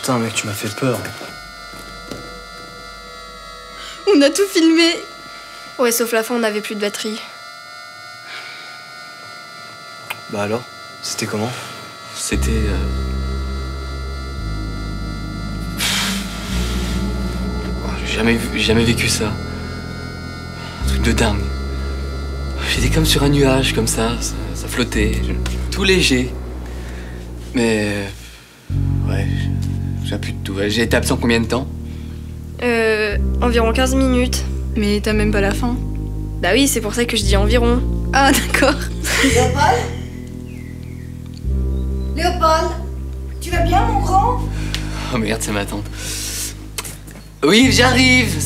Putain, mec, tu m'as fait peur. On a tout filmé. Ouais, sauf la fin, on n'avait plus de batterie. Bah alors, c'était comment? C'était... Oh, j'ai jamais vécu ça. Un truc de dingue. J'étais comme sur un nuage, comme ça flottait, tout léger. Mais... Ouais, j'ai plus de tout. J'ai été absent combien de temps? Environ 15 minutes. Mais t'as même pas la fin. Bah oui, c'est pour ça que je dis environ. Ah, d'accord. Léopold? Léopold? Tu vas bien, mon grand? Oh merde, c'est ma tante. Oui, j'arrive.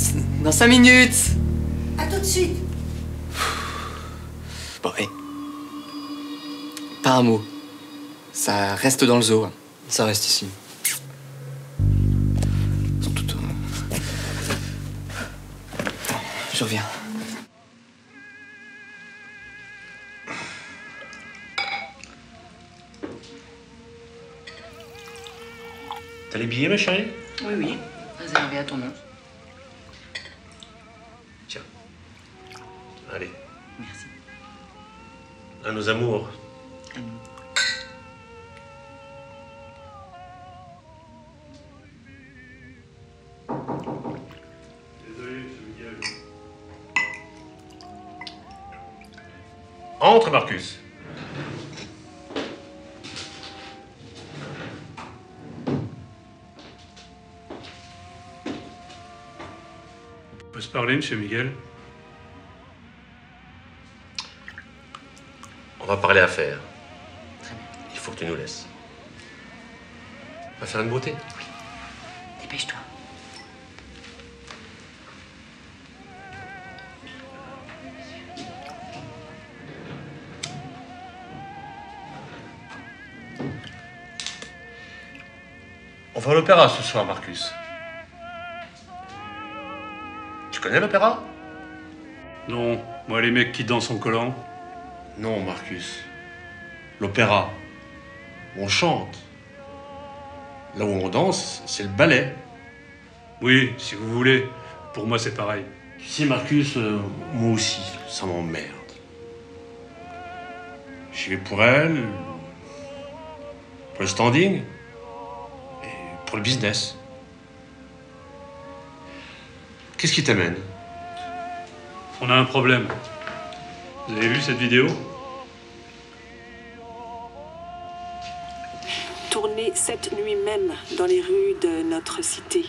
Dans 5 minutes. À tout de suite. Bon, hé. Pas un mot. Ça reste dans le zoo. Hein. Ça reste ici. Sans doute. Je reviens. T'as les billets, ma chérie? Oui, oui. Réservé à ton nom. Tiens. Allez. Merci. À nos amours. À nous. Désolé, monsieur Miguel. Entre, Marcus. On peut se parler, monsieur Miguel? On va parler affaires. Très bien. Il faut que tu nous laisses. On va faire une beauté. Dépêche-toi. On va à l'opéra ce soir, Marcus. Tu connais l'opéra? Non, moi les mecs qui dansent en collant. Non, Marcus. L'opéra. On chante. Là où on danse, c'est le ballet. Oui, si vous voulez. Pour moi, c'est pareil. Tu sais, Marcus, moi aussi, ça m'emmerde. J'y vais pour elle, pour le standing et pour le business. Qu'est-ce qui t'amène? On a un problème. Vous avez vu cette vidéo? Tourné cette nuit même dans les rues de notre cité.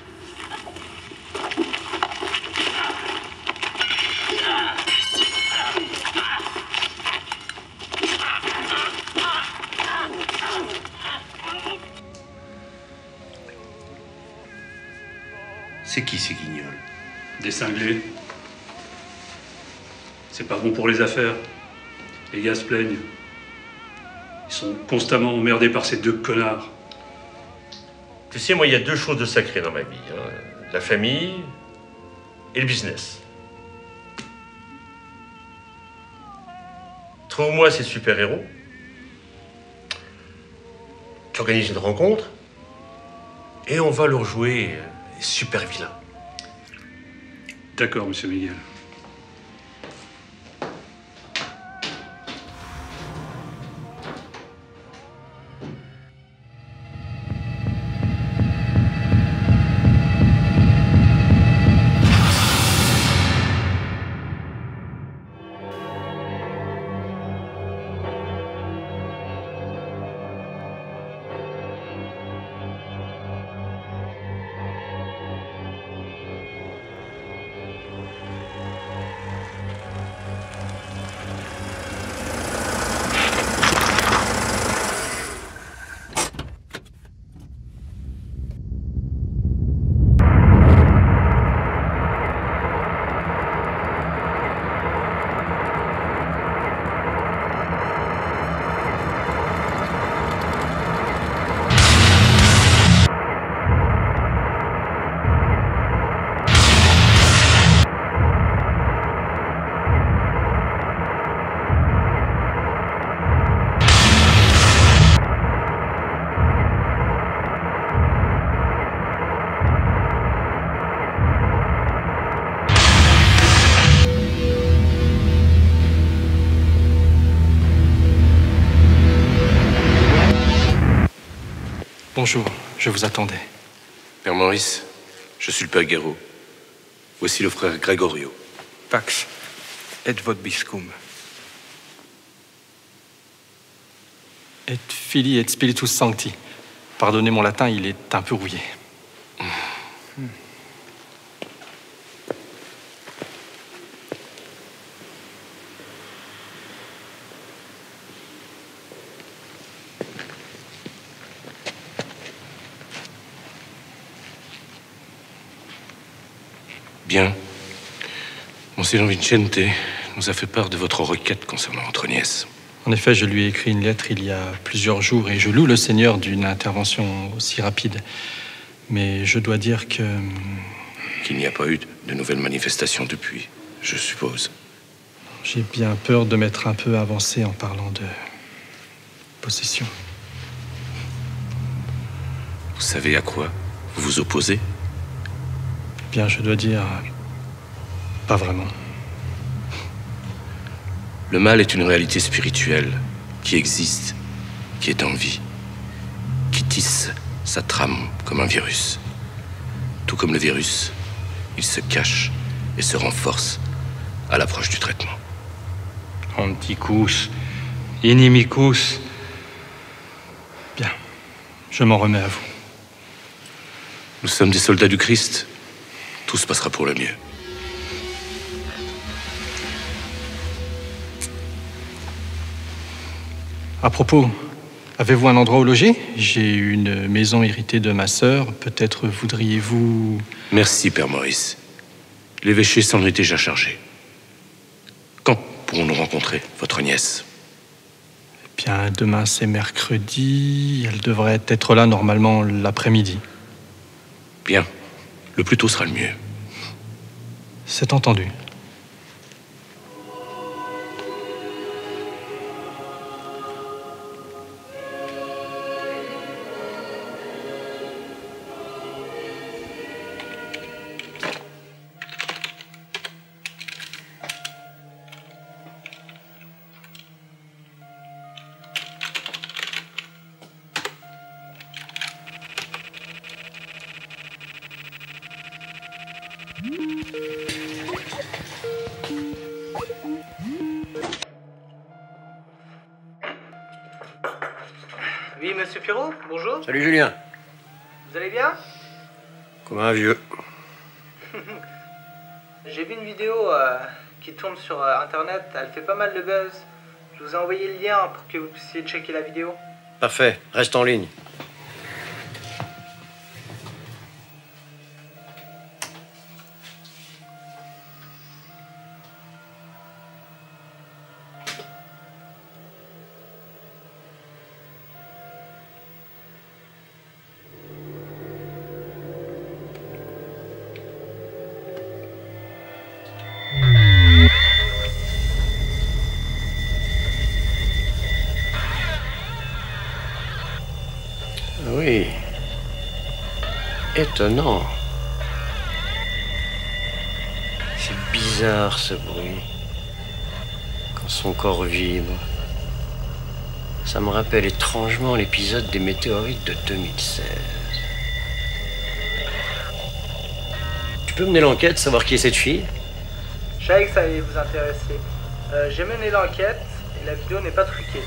C'est qui ces guignols? Des cinglés. C'est pas bon pour les affaires. Les gars se plaignent. Ils sont constamment emmerdés par ces deux connards. Tu sais, moi, il y a deux choses de sacrées dans ma vie. Hein. La famille et le business. Trouve-moi ces super-héros. Tu organises une rencontre et on va leur jouer les super vilains. D'accord, monsieur Miguel. Bonjour, je vous attendais. Père Maurice, je suis le père Guéraud. Voici le frère Gregorio. Pax et vobiscum. Et Filii et Spiritus Sancti. Pardonnez mon latin, il est un peu rouillé. Bien. Monseigneur Vicente nous a fait part de votre requête concernant votre nièce. En effet, je lui ai écrit une lettre il y a plusieurs jours et je loue le Seigneur d'une intervention aussi rapide. Mais je dois dire que... Qu'il n'y a pas eu de nouvelles manifestations depuis, je suppose. J'ai bien peur de m'être un peu avancé en parlant de possession. Vous savez à quoi vous vous opposez? Bien, je dois dire... pas vraiment. Le mal est une réalité spirituelle qui existe, qui est en vie, qui tisse sa trame comme un virus. Tout comme le virus, il se cache et se renforce à l'approche du traitement. Anticus, inimicus. Bien, je m'en remets à vous. Nous sommes des soldats du Christ. Tout se passera pour le mieux. À propos, avez-vous un endroit où loger? J'ai une maison héritée de ma sœur. Peut-être voudriez-vous... Merci, Père Maurice. L'évêché s'en est déjà chargé. Quand pourrons-nous rencontrer votre nièce? Eh bien, demain c'est mercredi. Elle devrait être là normalement l'après-midi. Bien. Le plus tôt sera le mieux. C'est entendu. Oui, monsieur Pierrot, bonjour. Salut Julien. Vous allez bien? Comme un vieux. J'ai vu une vidéo qui tourne sur internet, elle fait pas mal de buzz. Je vous ai envoyé le lien pour que vous puissiez checker la vidéo. Parfait, reste en ligne. Oui. Étonnant. C'est bizarre ce bruit. Quand son corps vibre. Ça me rappelle étrangement l'épisode des météorites de 2016. Tu peux mener l'enquête, savoir qui est cette fille? Je savais que ça allait vous intéresser. J'ai mené l'enquête et la vidéo n'est pas truquée.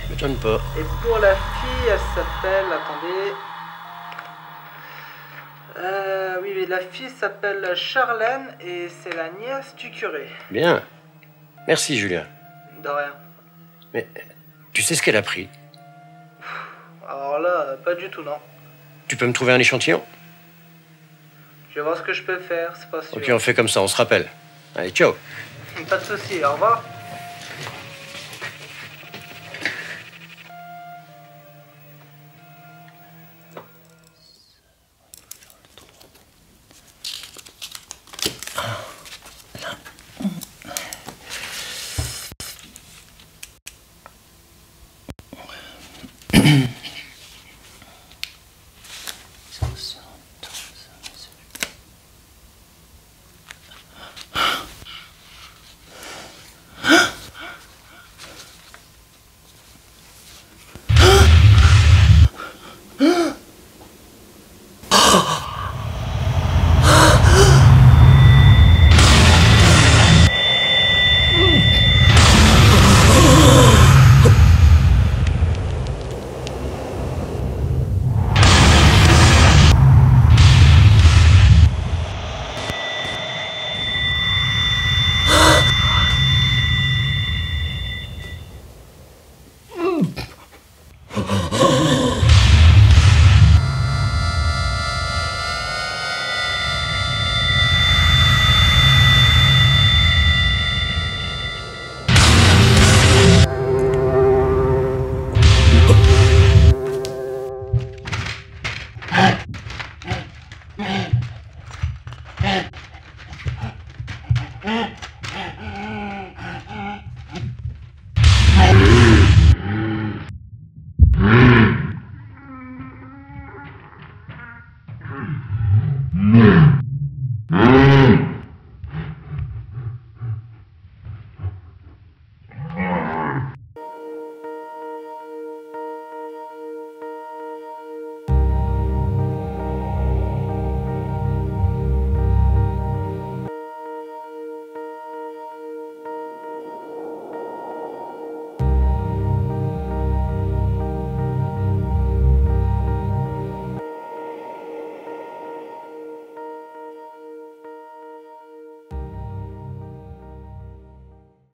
M'étonne pas. Et pour la fille, elle s'appelle... Attendez... oui, la fille s'appelle Charlène et c'est la nièce du curé. Bien. Merci Julien. De rien. Mais tu sais ce qu'elle a pris? Alors là, pas du tout, non. Tu peux me trouver un échantillon? Je vais voir ce que je peux faire, c'est pas sûr. Ok, on fait comme ça, on se rappelle. Allez, ciao. Pas de soucis, au revoir.